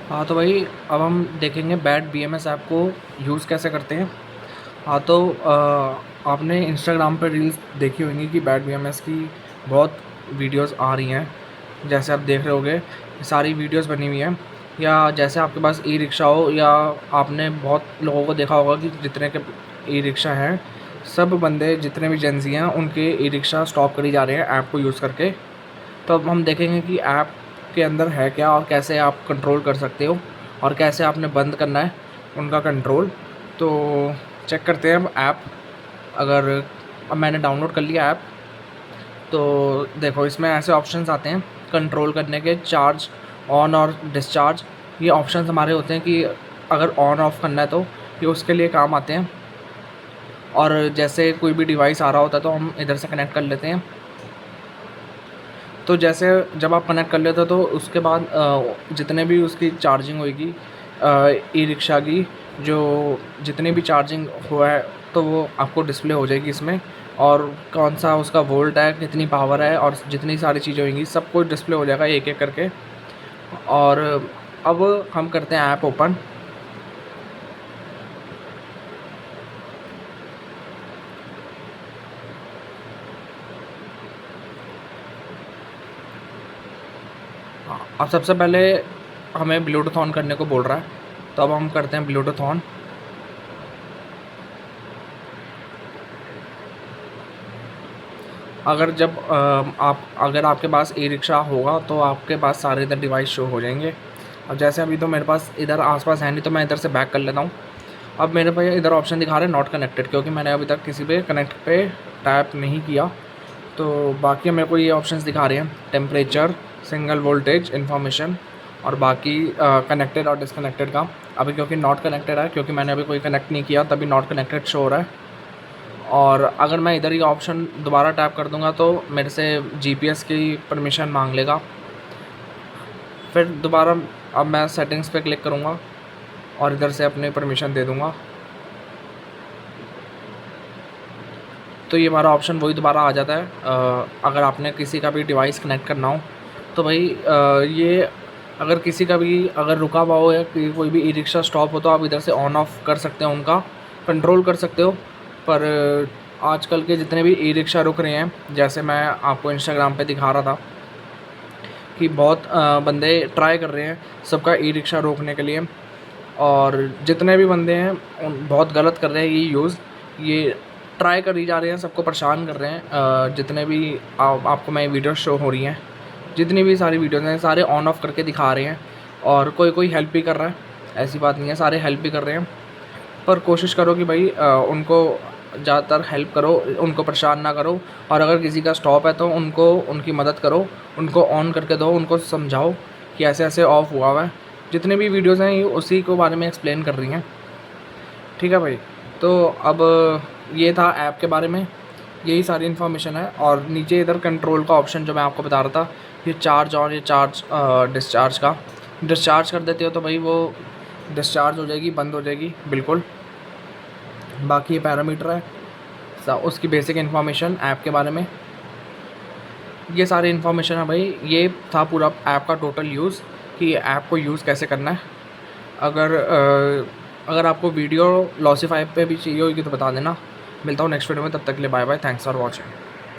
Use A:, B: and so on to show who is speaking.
A: हाँ तो भाई, अब हम देखेंगे बैड बीएमएस ऐप को यूज़ कैसे करते हैं। हाँ तो आपने इंस्टाग्राम पर रील्स देखी होंगी कि बैड बीएमएस की बहुत वीडियोस आ रही हैं। जैसे आप देख रहे होगे सारी वीडियोस बनी हुई हैं। या जैसे आपके पास ई रिक्शा हो, या आपने बहुत लोगों को देखा होगा कि जितने के ई रिक्शा हैं, सब बंदे जितने भी जेंजी हैं उनके ई रिक्शा स्टॉप करी जा रहे हैं ऐप को यूज़ करके। तो अब हम देखेंगे कि ऐप के अंदर है क्या और कैसे आप कंट्रोल कर सकते हो और कैसे आपने बंद करना है उनका कंट्रोल। तो चेक करते हैं अब ऐप। अगर अब मैंने डाउनलोड कर लिया ऐप, तो देखो इसमें ऐसे ऑप्शंस आते हैं कंट्रोल करने के, चार्ज, ऑन और डिस्चार्ज। ये ऑप्शंस हमारे होते हैं कि अगर ऑन ऑफ करना है तो ये उसके लिए काम आते हैं। और जैसे कोई भी डिवाइस आ रहा होता है तो हम इधर से कनेक्ट कर लेते हैं। तो जैसे जब आप कनेक्ट कर लेते हो तो उसके बाद जितने भी उसकी चार्जिंग होएगी ई रिक्शा की, जो जितनी भी चार्जिंग हुआ है तो वो आपको डिस्प्ले हो जाएगी इसमें। और कौन सा उसका वोल्ट है, कितनी पावर है, और जितनी सारी चीज़ें होंगी सब कुछ डिस्प्ले हो जाएगा एक एक करके। और अब हम करते हैं ऐप ओपन। अब सबसे पहले हमें ब्लूटूथ ऑन करने को बोल रहा है, तो अब हम करते हैं ब्लूटूथ ऑन। अगर जब अगर आपके पास ई रिक्शा होगा तो आपके पास सारे इधर डिवाइस शो हो जाएंगे। अब जैसे अभी तो मेरे पास इधर आसपास है नहीं, तो मैं इधर से बैक कर लेता हूँ। अब मेरे पे इधर ऑप्शन दिखा रहे हैं नॉट कनेक्टेड, क्योंकि मैंने अभी तक किसी पे कनेक्ट पे टैप नहीं किया। तो बाकी मेरे को ये ऑप्शंस दिखा रहे हैं टेम्परेचर, सिंगल वोल्टेज इन्फॉर्मेशन, और बाकी कनेक्टेड और डिसकनेक्टेड का। अभी क्योंकि नॉट कनेक्टेड है, क्योंकि मैंने अभी कोई कनेक्ट नहीं किया, तभी नॉट कनेक्टेड शो हो रहा है। और अगर मैं इधर ही ऑप्शन दोबारा टैप कर दूंगा तो मेरे से जीपीएस की परमिशन मांग लेगा। फिर दोबारा अब मैं सेटिंग्स पे क्लिक करूँगा और इधर से अपनी परमिशन दे दूँगा, तो ये हमारा ऑप्शन वही दोबारा आ जाता है। अगर आपने किसी का भी डिवाइस कनेक्ट करना हो तो भाई ये अगर किसी का भी अगर रुका हुआ हो या कोई भी ई रिक्शा स्टॉप हो तो आप इधर से ऑन ऑफ कर सकते हो, उनका कंट्रोल कर सकते हो। पर आजकल के जितने भी ई रिक्शा रुक रहे हैं, जैसे मैं आपको इंस्टाग्राम पे दिखा रहा था कि बहुत बंदे ट्राई कर रहे हैं सबका ई रिक्शा रोकने के लिए। और जितने भी बंदे हैं बहुत गलत कर रहे हैं ये यूज़। ये ट्राई करी जा रहे हैं, सबको परेशान कर रहे हैं। जितने भी आपको मैं वीडियो शो हो रही हैं, जितनी भी सारी वीडियोज़ हैं, सारे ऑन ऑफ करके दिखा रहे हैं। और कोई कोई हेल्प भी कर रहा है, ऐसी बात नहीं है, सारे हेल्प भी कर रहे हैं। पर कोशिश करो कि भाई उनको ज़्यादातर हेल्प करो, उनको परेशान ना करो। और अगर किसी का स्टॉप है तो उनको उनकी मदद करो, उनको ऑन करके दो, उनको समझाओ कि ऐसे ऐसे ऑफ हुआ हुआ है। जितनी भी वीडियोज़ हैं ये उसी के बारे में एक्सप्लेन कर रही हैं। ठीक है भाई, तो अब ये था ऐप के बारे में, यही सारी इन्फॉर्मेशन है। और नीचे इधर कंट्रोल का ऑप्शन जो मैं आपको बता रहा था, ये चार्ज और ये चार्ज डिस्चार्ज का, डिस्चार्ज कर देते हो तो भाई वो डिस्चार्ज हो जाएगी, बंद हो जाएगी बिल्कुल। बाकी ये पैरामीटर है, उसकी बेसिक इन्फॉर्मेशन ऐप के बारे में, ये सारी इन्फॉर्मेशन है भाई। ये था पूरा ऐप का टोटल यूज़ कि ऐप को यूज़ कैसे करना है। अगर अगर आपको वीडियो लॉसीफाई पे भी चाहिए होगी तो बता देना। मिलता हूँ नेक्स्ट वीडियो में, तब तक के लिए bye bye, thanks for watching.